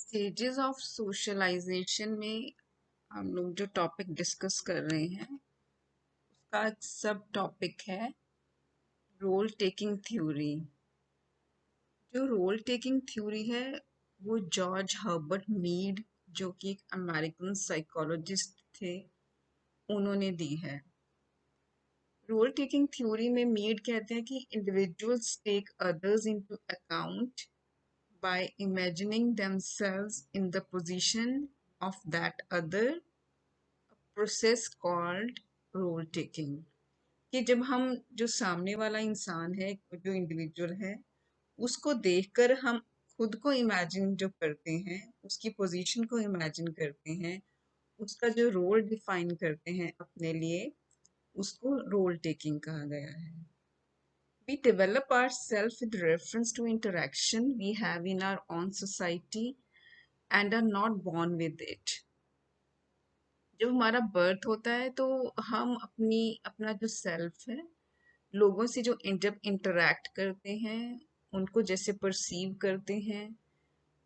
Stages of socialisation में हम लोग जो टॉपिक डिस्कस कर रहे हैं उसका एक सब टॉपिक है रोल टेकिंग थ्योरी। जो रोल टेकिंग थ्योरी है वो जॉर्ज हर्बर्ट मीड जो कि एक अमेरिकन साइकोलॉजिस्ट थे उन्होंने दी है। रोल टेकिंग थ्योरी में मीड कहते हैं कि individuals take others into account by imagining themselves in the position of that other, process called role taking। कि जब हम जो सामने वाला इंसान है जो इंडिविजुअल है उसको देखकर हम खुद को इमेजिन जो करते हैं उसकी पोजीशन को इमेजिन करते हैं उसका जो रोल डिफाइन करते हैं अपने लिए उसको रोल टेकिंग कहा गया है। We develop ourselves with reference to interaction we have in our own society and are not born with it। जब हमारा बर्थ होता है तो हम अपना जो सेल्फ है लोगों से जब इंटरेक्ट करते हैं उनको जैसे परसीव करते हैं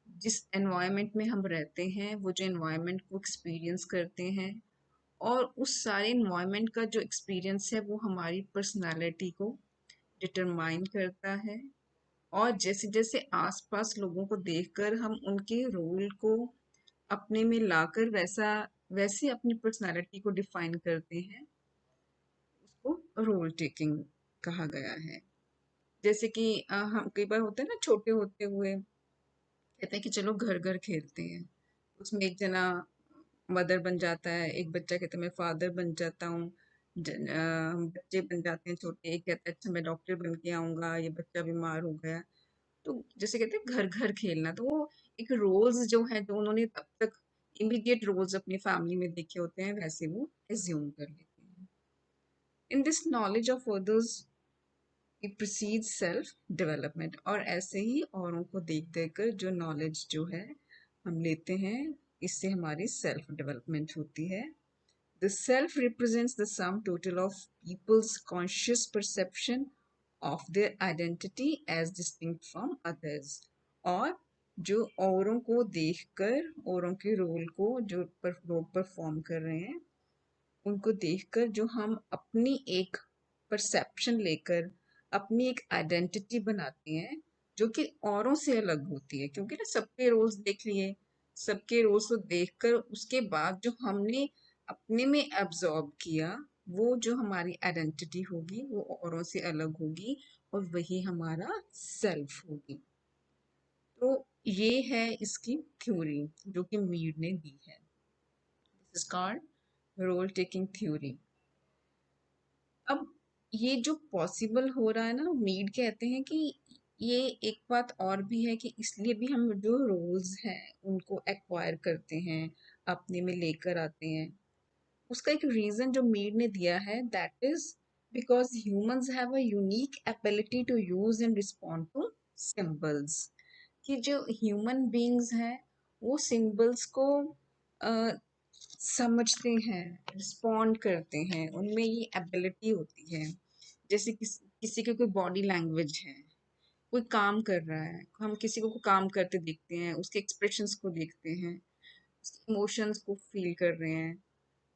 जिस एनवायरनमेंट में हम रहते हैं वो जो एनवायरनमेंट को एक्सपीरियंस करते हैं और उस सारे एनवायरनमेंट का जो एक्सपीरियंस है वो हमारी पर्सनालिटी को डिटरमाइन करता है। और जैसे जैसे आसपास लोगों को देखकर हम उनके रोल को अपने में लाकर वैसे अपनी पर्सनालिटी को डिफाइन करते हैं उसको रोल टेकिंग कहा गया है। जैसे कि हम कई बार होता है ना छोटे होते हुए कहते हैं कि चलो घर घर खेलते हैं उसमें एक जना मदर बन जाता है एक बच्चा कहता है मैं फादर बन जाता हूँ। हम बच्चे बन जाते हैं छोटे एक कहता है अच्छा मैं डॉक्टर बन के आऊंगा ये बच्चा बीमार हो गया। तो जैसे कहते हैं घर घर खेलना तो वो एक रोल्स जो है जो उन्होंने तब तक इमीडिएट रोल्स अपनी फैमिली में देखे होते हैं वैसे वो एज्यूम कर लेते हैं। In this knowledge of others it precedes self development. और ऐसे ही औरों को देख देख कर जो नॉलेज जो है हम लेते हैं इससे हमारी सेल्फ डेवलपमेंट होती है। The self represents the sum total of people's conscious perception of their identity as distinct from others। और जो औरों को देखकर औरों के रोल को जो लोग परफॉर्म कर रहे हैं उनको देखकर जो हम अपनी एक परसेप्शन लेकर अपनी एक आइडेंटिटी बनाते हैं जो कि औरों से अलग होती है क्योंकि ना सबके रोल्स देख लिए सबके रोल्स को देखकर उसके बाद जो हमने अपने में एब्जॉर्ब किया वो जो हमारी आइडेंटिटी होगी वो औरों से अलग होगी और वही हमारा सेल्फ होगी। तो ये है इसकी थ्योरी जो कि मीड ने दी है। This is called role taking theory. अब ये जो पॉसिबल हो रहा है ना मीड कहते हैं कि ये एक बात और भी है कि इसलिए भी हम जो रोल्स हैं उनको एक्वायर करते हैं अपने में लेकर आते हैं। उसका एक रीजन जो मीड ने दिया है that is because humans have a unique ability to use and respond to symbols. कि जो ह्यूमन बीइंग्स हैं वो सिंबल्स को समझते हैं रिस्पॉन्ड करते हैं उनमें ये एबिलिटी होती है। जैसे किसी की कोई बॉडी लैंग्वेज है कोई काम कर रहा है हम किसी को काम करते देखते हैं उसके एक्सप्रेशंस को देखते हैं उसके इमोशंस को फील कर रहे हैं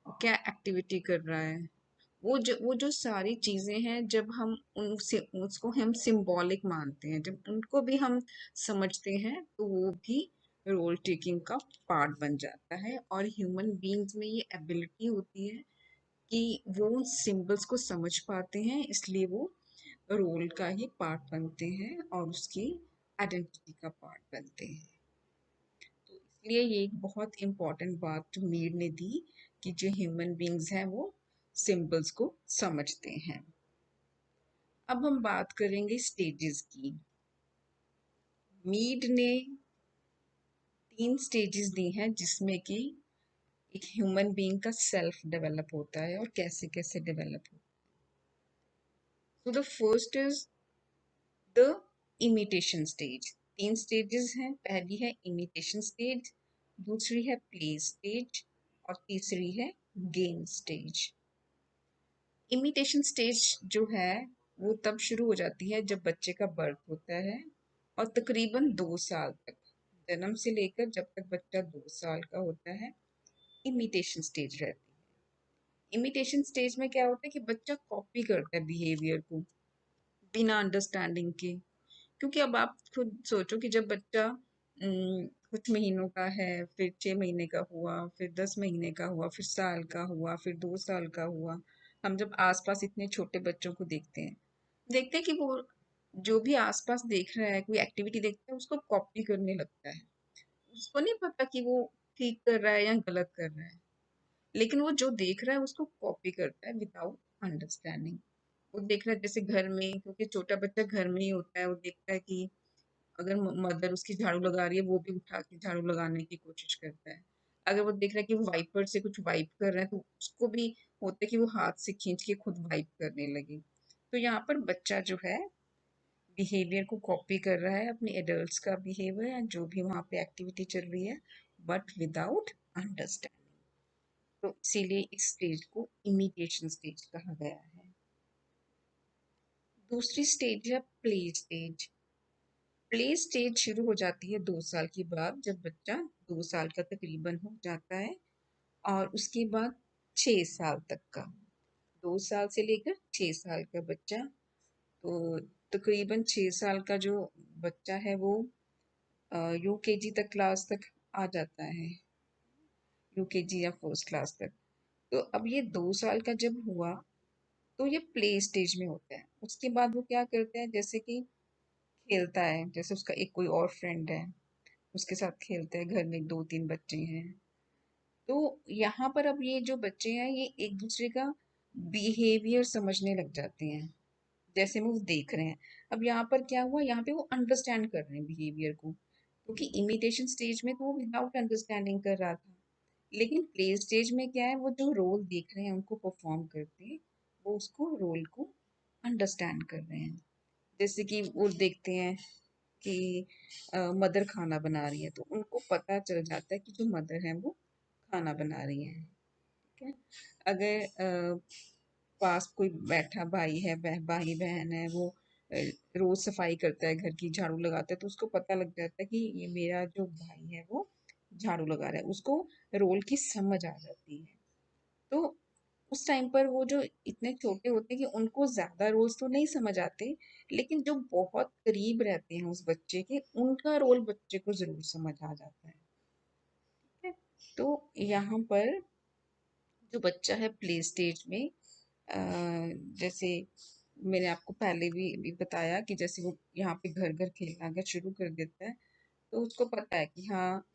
और क्या एक्टिविटी कर रहा है। वो जो सारी चीजें हैं जब हम उनसे उसको हम सिंबॉलिक मानते हैं जब उनको भी हम समझते हैं तो वो भी रोल टेकिंग का पार्ट बन जाता है। और ह्यूमन बीइंग्स में ये एबिलिटी होती है कि वो उन सिंबल्स को समझ पाते हैं इसलिए वो रोल का ही पार्ट बनते हैं और उसकी आइडेंटिटी का पार्ट बनते हैं। तो इसलिए ये एक बहुत इम्पोर्टेंट बात मीड ने दी कि जो ह्यूमन बीइंग्स हैं वो सिंबल्स को समझते हैं। अब हम बात करेंगे स्टेजेस की। मीड ने 3 स्टेजेस दी हैं जिसमें कि एक ह्यूमन बीइंग का सेल्फ डेवलप होता है और कैसे कैसे डेवलप होता है। तो the first is the imitation stage. 3 stages हैं। पहली है इमिटेशन स्टेज, दूसरी है प्ले स्टेज और तीसरी है गेम स्टेज। इमिटेशन स्टेज जो है वो तब शुरू हो जाती है जब बच्चे का बर्थ होता है और तकरीबन 2 साल तक जन्म से लेकर जब तक बच्चा 2 साल का होता है, इमिटेशन स्टेज रहती है। इमिटेशन स्टेज में क्या होता है कि बच्चा कॉपी करता है बिहेवियर को बिना अंडरस्टैंडिंग के। क्योंकि अब आप खुद सोचो कि जब बच्चा कुछ महीनों का है, फिर 6 महीने का हुआ, फिर 10 महीने का हुआ, फिर साल का हुआ, फिर 2 साल का हुआ। हम जब आसपास इतने छोटे बच्चों को देखते हैं कि वो जो भी आसपास देख रहा है, कोई एक्टिविटी देखता है, उसको कॉपी करने लगता है। उसको नहीं पता कि वो ठीक कर रहा है या गलत कर रहा है, लेकिन वो जो देख रहा है उसको कॉपी करता है विदाउट अंडरस्टैंडिंग। वो देख रहा है जैसे घर में, क्योंकि छोटा बच्चा घर में ही होता है, वो देखता है कि अगर मदर उसकी झाड़ू लगा रही है, वो भी उठा के झाड़ू लगाने की कोशिश करता है। अगर वो देख रहा है कि वो वाइपर से कुछ वाइप कर रहा है, तो उसको भी होता है कि वो हाथ से खींच के खुद वाइप करने लगे। तो यहाँ पर बच्चा जो है बिहेवियर को कॉपी कर रहा है, अपने एडल्ट्स का बिहेवियर या जो भी वहाँ पे एक्टिविटी चल रही है, बट विदाउट अंडरस्टैंडिंग। तो इसीलिए इस स्टेज को इमिटेशन स्टेज कहा गया है। दूसरी स्टेज है प्ले स्टेज। प्ले स्टेज शुरू हो जाती है 2 साल के बाद, जब बच्चा 2 साल का तकरीबन हो जाता है, और उसके बाद 6 साल तक का। 2 साल से लेकर 6 साल का बच्चा, तो तकरीबन 6 साल का जो बच्चा है वो यूकेजी तक क्लास तक आ जाता है, यूकेजी या फर्स्ट क्लास तक। तो अब ये 2 साल का जब हुआ, तो ये प्ले स्टेज में होता है। उसके बाद वो क्या करता है, जैसे कि खेलता है, जैसे उसका एक कोई और फ्रेंड है, उसके साथ खेलते हैं, घर में 2-3 बच्चे हैं। तो यहाँ पर अब ये जो बच्चे हैं, ये एक दूसरे का बिहेवियर समझने लग जाते हैं, जैसे वो देख रहे हैं। अब यहाँ पर क्या हुआ, यहाँ पे वो अंडरस्टैंड कर रहे हैं बिहेवियर को, क्योंकि इमिटेशन स्टेज में तो वो विदाउट अंडरस्टैंडिंग कर रहा था, लेकिन प्ले स्टेज में क्या है, वो जो रोल देख रहे हैं उनको परफॉर्म करते, वो उसको रोल को अंडरस्टैंड कर रहे हैं। जैसे कि वो देखते हैं कि मदर खाना बना रही है, तो उनको पता चल जाता है कि जो मदर है वो खाना बना रही है। ठीक है। अगर पास कोई बैठा भाई है, भाई बहन है, वो अ, रोज सफाई करता है, घर की झाड़ू लगाता है, तो उसको पता लग जाता है कि ये मेरा जो भाई है वो झाड़ू लगा रहा है, उसको रोल की समझ आ जाती है। तो उस टाइम पर वो जो इतने छोटे होते हैं कि उनको ज्यादा रोल्स तो नहीं समझ आते, लेकिन जो बहुत करीब रहते हैं उस बच्चे के, उनका रोल बच्चे को जरूर समझ आ जाता है। ठीक है। तो यहाँ पर जो बच्चा है प्ले स्टेज में, अ, जैसे मैंने आपको पहले भी बताया कि जैसे वो यहाँ पे घर घर खेलना अगर शुरू कर देता है, तो उसको पता है कि हाँ,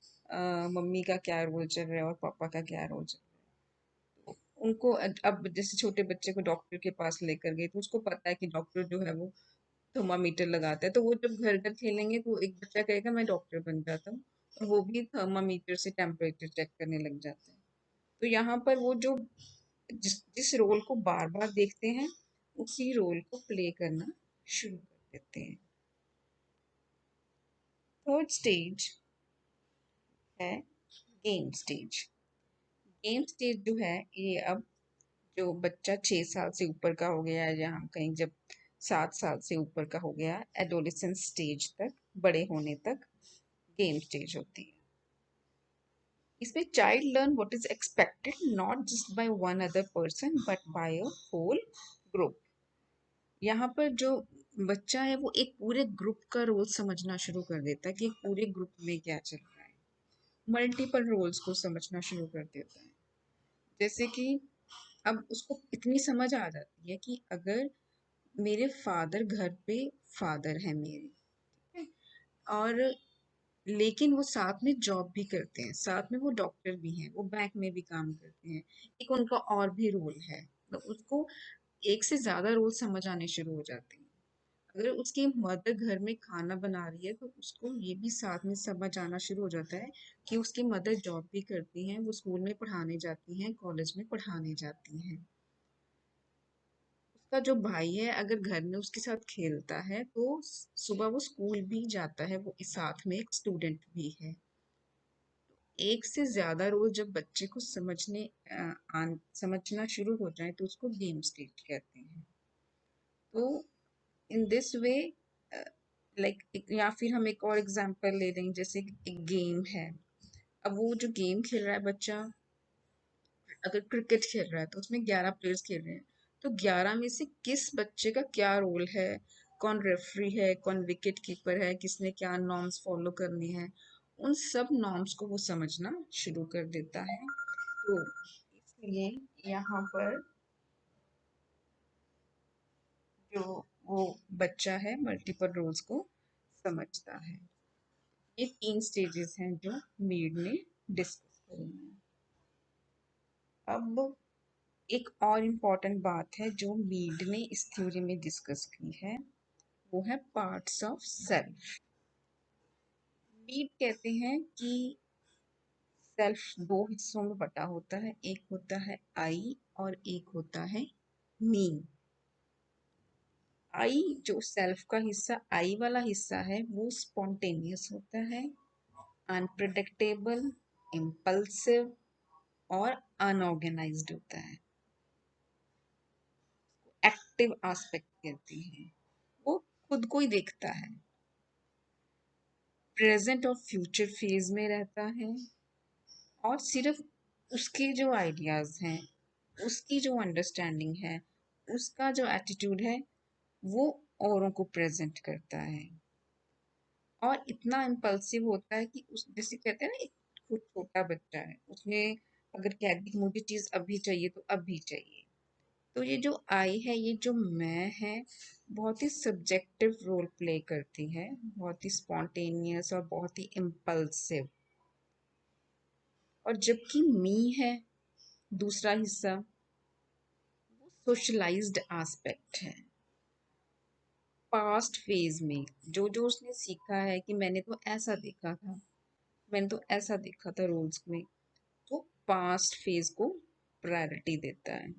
मम्मी का क्या रोल चल रहा है और पापा का क्या रोल चल रहा है। तो उनको अब जैसे छोटे बच्चे को डॉक्टर के पास लेकर गए, तो उसको पता है कि डॉक्टर जो है वो थर्मामीटर लगाता है, तो वो जब घर घर खेलेंगे तो एक बच्चा कहेगा मैं डॉक्टर बन जाता हूँ, और वो भी थर्मामीटर से टेम्परेचर चेक करने लग जाता है। तो यहाँ पर वो जो जिस जिस रोल को बार बार देखते हैं, उसी रोल को प्ले करना शुरू कर देते हैं। थर्ड स्टेज है गेम स्टेज। गेम स्टेज जो है, ये अब जो बच्चा 6 साल से ऊपर का हो गया है, या हम कहीं जब 7 साल से ऊपर का हो गया, एडोलेसेंस स्टेज तक, बड़े होने तक गेम स्टेज होती है। इसमें child learn what is expected not just by one other person but by a whole group. यहाँ पर जो बच्चा है वो एक पूरे ग्रुप का रोल समझना शुरू कर देता है कि एक पूरे ग्रुप में क्या चल रहा है, मल्टीपल रोल्स को समझना शुरू कर देता है। जैसे कि अब उसको इतनी समझ आ जाती है कि अगर मेरे फादर घर पे फादर है मेरे, ठीक है, और लेकिन वो साथ में जॉब भी करते हैं, साथ में वो डॉक्टर भी हैं, वो बैंक में भी काम करते हैं, एक उनका और भी रोल है, तो उसको एक से ज्यादा रोल समझ आने शुरू हो जाते हैं। अगर उसकी मदर घर में खाना बना रही है, तो उसको ये भी साथ में समझ आना शुरू हो जाता है कि उसकी मदर जॉब भी करती हैं, वो स्कूल में पढ़ाने जाती हैं, कॉलेज में पढ़ाने जाती हैं। उसका जो भाई है अगर घर में उसके साथ खेलता है, तो सुबह वो स्कूल भी जाता है, वो इस साथ में एक स्टूडेंट भी है। एक से ज्यादा रोल जब बच्चे को समझना शुरू हो जाए, तो उसको गेम स्टेज कहते हैं। तो इन दिस वे या फिर हम एक और एग्जांपल ले लें, जैसे एक गेम है। अब वो जो गेम खेल रहा है बच्चा, अगर क्रिकेट खेल रहा है तो उसमें 11 प्लेयर्स खेल रहे हैं, तो 11 में से किस बच्चे का क्या रोल है, कौन रेफरी है, कौन विकेट कीपर है, किसने क्या नॉर्म्स फॉलो करने हैं, उन सब नॉर्म्स को वो समझना शुरू कर देता है। तो इसलिए यहाँ पर जो वो बच्चा है मल्टीपल रोल्स को समझता है। ये 3 स्टेजेस हैं जो मीड ने डिस्कस करी हैं। अब एक और इम्पॉर्टेंट बात है जो मीड ने इस थ्योरी में डिस्कस की है, वो है पार्ट्स ऑफ सेल्फ। मीड कहते हैं कि सेल्फ दो हिस्सों में बटा होता है, एक होता है आई और एक होता है मी। आई जो सेल्फ का हिस्सा, आई वाला हिस्सा है, वो स्पॉन्टेनियस होता है, अनप्रिडिक्टेबल, इम्पल्सिव और अनऑर्गेनाइज्ड होता है। एक्टिव एस्पेक्ट कहते हैं। वो खुद को ही देखता है, प्रेजेंट और फ्यूचर फेज में रहता है, और सिर्फ उसके जो आइडियाज हैं, उसकी जो अंडरस्टैंडिंग है, उसका जो एटीट्यूड है, वो औरों को प्रेजेंट करता है। और इतना इम्पल्सिव होता है कि उस जैसे कहते हैं ना, एक खुद छोटा बच्चा है, उसने अगर कह दी मुझे चीज अभी चाहिए तो अभी चाहिए। तो ये जो आई है, ये जो मैं है, बहुत ही सब्जेक्टिव रोल प्ले करती है, बहुत ही स्पॉन्टेनियस और बहुत ही इम्पल्सिव। और जबकि मी है, दूसरा हिस्सा, वो सोशलाइज्ड एस्पेक्ट है। पास्ट फेज में जो जो उसने सीखा है कि मैंने तो ऐसा देखा था, मैंने तो ऐसा देखा था रोल्स में, तो पास्ट फेज को प्रायोरिटी देता है।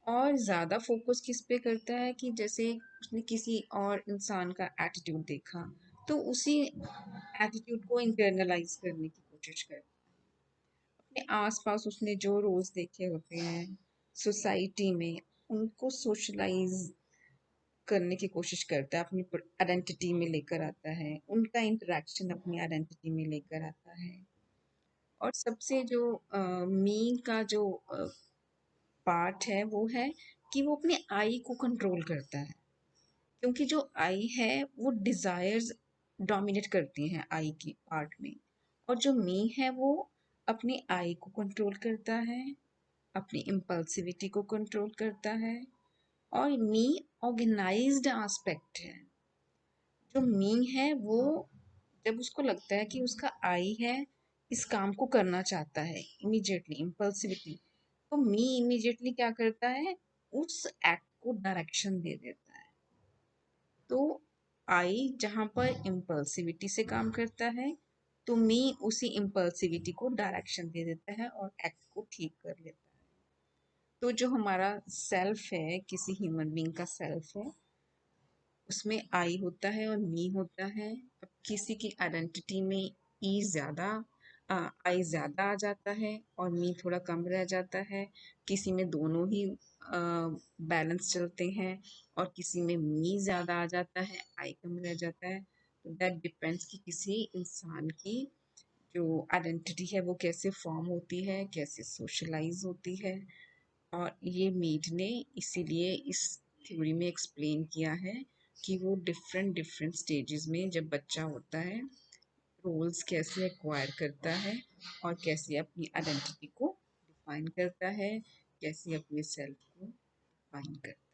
और ज़्यादा फोकस किस पे करता है कि जैसे उसने किसी और इंसान का एटीट्यूड देखा, तो उसी एटीट्यूड को इंटरनलाइज करने की कोशिश करता है। अपने आसपास उसने जो रोल्स देखे होते हैं सोसाइटी में, उनको सोशलाइज करने की कोशिश करता है, अपनी आइडेंटिटी में लेकर आता है, उनका इंटरेक्शन अपनी आइडेंटिटी में लेकर आता है। और सबसे जो मी का जो पार्ट है वो है कि वो अपने आई को कंट्रोल करता है, क्योंकि जो आई है वो डिजायर्स डोमिनेट करती हैं आई की पार्ट में। और जो मी है वो अपनी आई को कंट्रोल करता है, अपनी इम्पल्सिविटी को कंट्रोल करता है। और मी ऑर्गेनाइज्ड एस्पेक्ट है। जो मी है वो, जब उसको लगता है कि उसका आई है इस काम को करना चाहता है इमीडिएटली, इम्पल्सिविटी, तो मी इमीडिएटली क्या करता है, उस एक्ट को डायरेक्शन दे देता है। तो आई जहाँ पर इम्पल्सिविटी से काम करता है, तो मी उसी इम्पल्सिविटी को डायरेक्शन दे देता है और एक्ट को ठीक कर लेता है। तो जो हमारा सेल्फ है, किसी ह्यूमन बीइंग का सेल्फ है, उसमें आई होता है और मी होता है। अब किसी की आइडेंटिटी में ई ज़्यादा, आई ज़्यादा आ जाता है और मी थोड़ा कम रह जाता है। किसी में दोनों ही बैलेंस चलते हैं, और किसी में मी ज़्यादा आ जाता है, आई कम रह जाता है। तो दैट डिपेंड्स कि किसी इंसान की जो आइडेंटिटी है वो कैसे फॉर्म होती है, कैसे सोशलाइज होती है। और ये मीड ने इसीलिए इस थ्योरी में एक्सप्लेन किया है कि वो डिफरेंट डिफरेंट स्टेजेस में जब बच्चा होता है, रोल्स कैसे एक्वायर करता है और कैसे अपनी आइडेंटिटी को डिफाइन करता है, कैसे अपने सेल्फ को डिफाइन करता है।